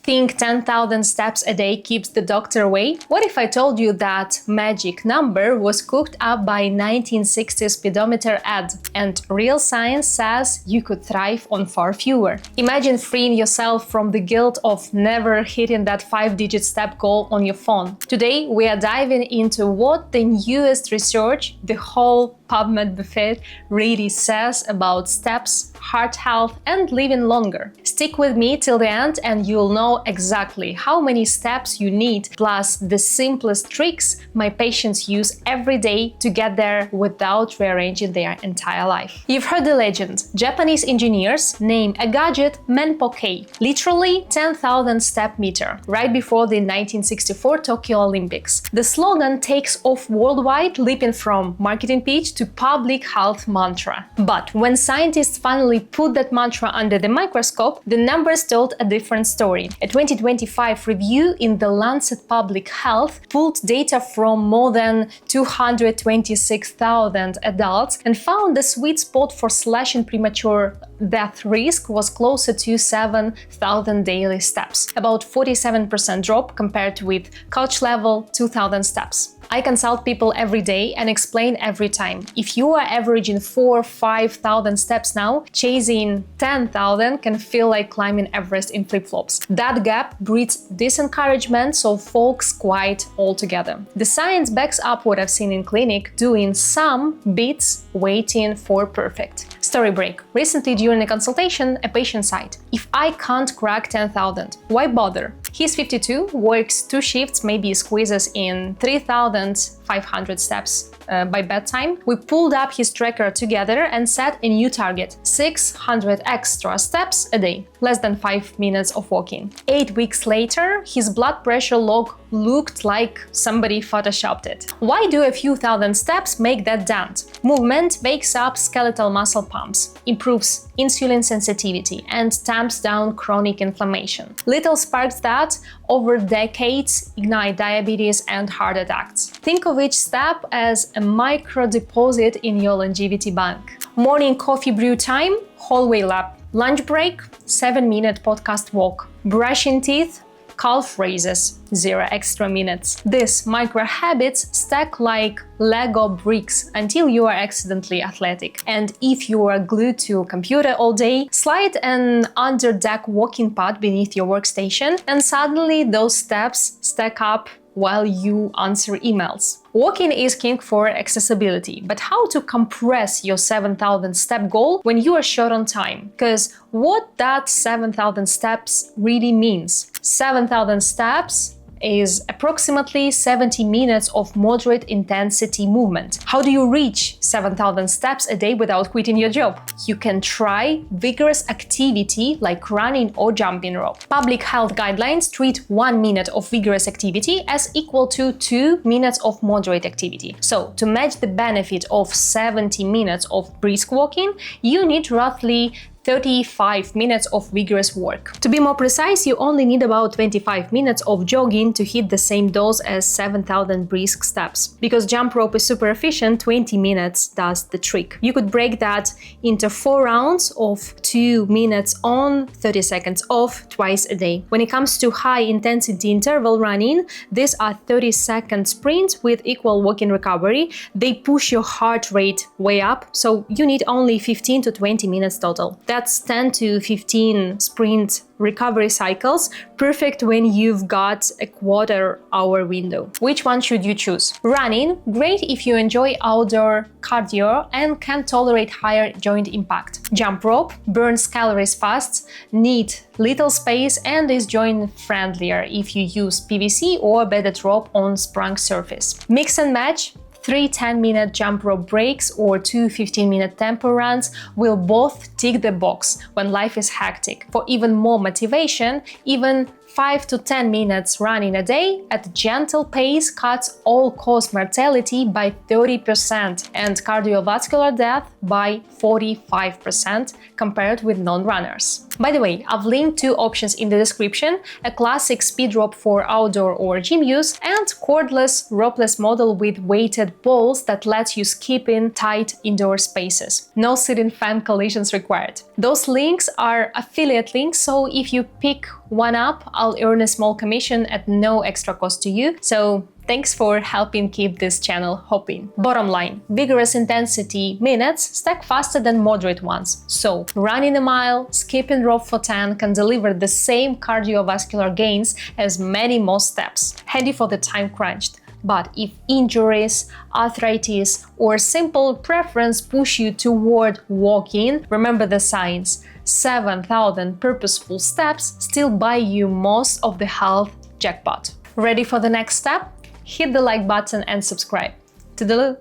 Think 10,000 steps a day keeps the doctor away? What if I told you that magic number was cooked up by 1960s pedometer ad, and real science says you could thrive on far fewer? Imagine freeing yourself from the guilt of never hitting that 5-digit step goal on your phone. Today, we are diving into what the newest research, the whole PubMed buffet, really says about steps, heart health, and living longer. Stick with me till the end and you'll know exactly how many steps you need, plus the simplest tricks my patients use every day to get there without rearranging their entire life. You've heard the legend. Japanese engineers name a gadget Manpo-kei, literally 10,000 step meter, right before the 1964 Tokyo Olympics. The slogan takes off worldwide, leaping from marketing pitch to public health mantra. But when scientists finally put that mantra under the microscope, the numbers told a different story. A 2025 review in the Lancet Public Health pulled data from more than 226,000 adults and found the sweet spot for slashing premature death risk was closer to 7,000 daily steps, about 47% drop compared with couch level 2,000 steps. I consult people every day and explain every time. If you are averaging 4,000 or 5,000 steps now, chasing 10,000 can feel like climbing Everest in flip-flops. That gap breeds disencouragement, so folks quit altogether. The science backs up what I've seen in clinic, doing some beats, waiting for perfect. Story break. Recently during a consultation, a patient said, "If I can't crack 10,000, why bother?" He's 52, works 2 shifts, maybe squeezes in 3,500 steps by bedtime. We pulled up his tracker together and set a new target: 600 extra steps a day, less than 5 minutes of walking. 8 weeks later, his blood pressure log looked like somebody photoshopped it. Why do a few thousand steps make that dent? Movement wakes up skeletal muscle pumps, improves insulin sensitivity, and tamps down chronic inflammation. Little sparks that, over decades, ignite diabetes and heart attacks. Think of each step as a micro deposit in your longevity bank. Morning coffee brew time, hallway lap. Lunch break, 7-minute podcast walk. Brushing teeth, calf raises, 0 extra minutes. These micro habits stack like Lego bricks until you are accidentally athletic. And if you are glued to a computer all day, slide an under-deck walking pad beneath your workstation, and suddenly those steps stack up while you answer emails. Walking is king for accessibility, but how to compress your 7,000 step goal when you are short on time? Because what that 7,000 steps really means. 7,000 steps is approximately 70 minutes of moderate intensity movement. How do you reach 7,000 steps a day without quitting your job? You can try vigorous activity like running or jumping rope. Public health guidelines treat 1 minute of vigorous activity as equal to 2 minutes of moderate activity. So, to match the benefit of 70 minutes of brisk walking, you need roughly 35 minutes of vigorous work. To be more precise, you only need about 25 minutes of jogging to hit the same dose as 7,000 brisk steps. Because jump rope is super efficient, 20 minutes does the trick. You could break that into 4 rounds of 2 minutes on, 30 seconds off, twice a day. When it comes to high intensity interval running, these are 30-second sprints with equal walking recovery. They push your heart rate way up, so you need only 15 to 20 minutes total. That's 10 to 15 sprint recovery cycles, perfect when you've got a quarter-hour window. Which one should you choose? Running, great if you enjoy outdoor cardio and can tolerate higher joint impact. Jump rope, burns calories fast, need little space, and is joint-friendlier if you use PVC or bedded rope on sprung surface. Mix and match, 3 10-minute jump rope breaks or 2 15-minute tempo runs will both tick the box when life is hectic. For even more motivation, even 5 to 10 minutes running a day at a gentle pace cuts all-cause mortality by 30% and cardiovascular death by 45% compared with non-runners. By the way, I've linked 2 options in the description: a classic speed rope for outdoor or gym use and cordless, ropeless model with weighted balls that lets you skip in tight indoor spaces. No ceiling fan collisions required. Those links are affiliate links, so if you pick one up, I'll earn a small commission at no extra cost to you. So thanks for helping keep this channel hopping. Bottom line, vigorous intensity minutes stack faster than moderate ones. So running a mile, skipping rope for 10 can deliver the same cardiovascular gains as many more steps. Handy for the time crunched. But if injuries, arthritis, or simple preference push you toward walking, remember the science. 7,000 purposeful steps still buy you most of the health jackpot. Ready for the next step? Hit the like button and subscribe. Toodaloo!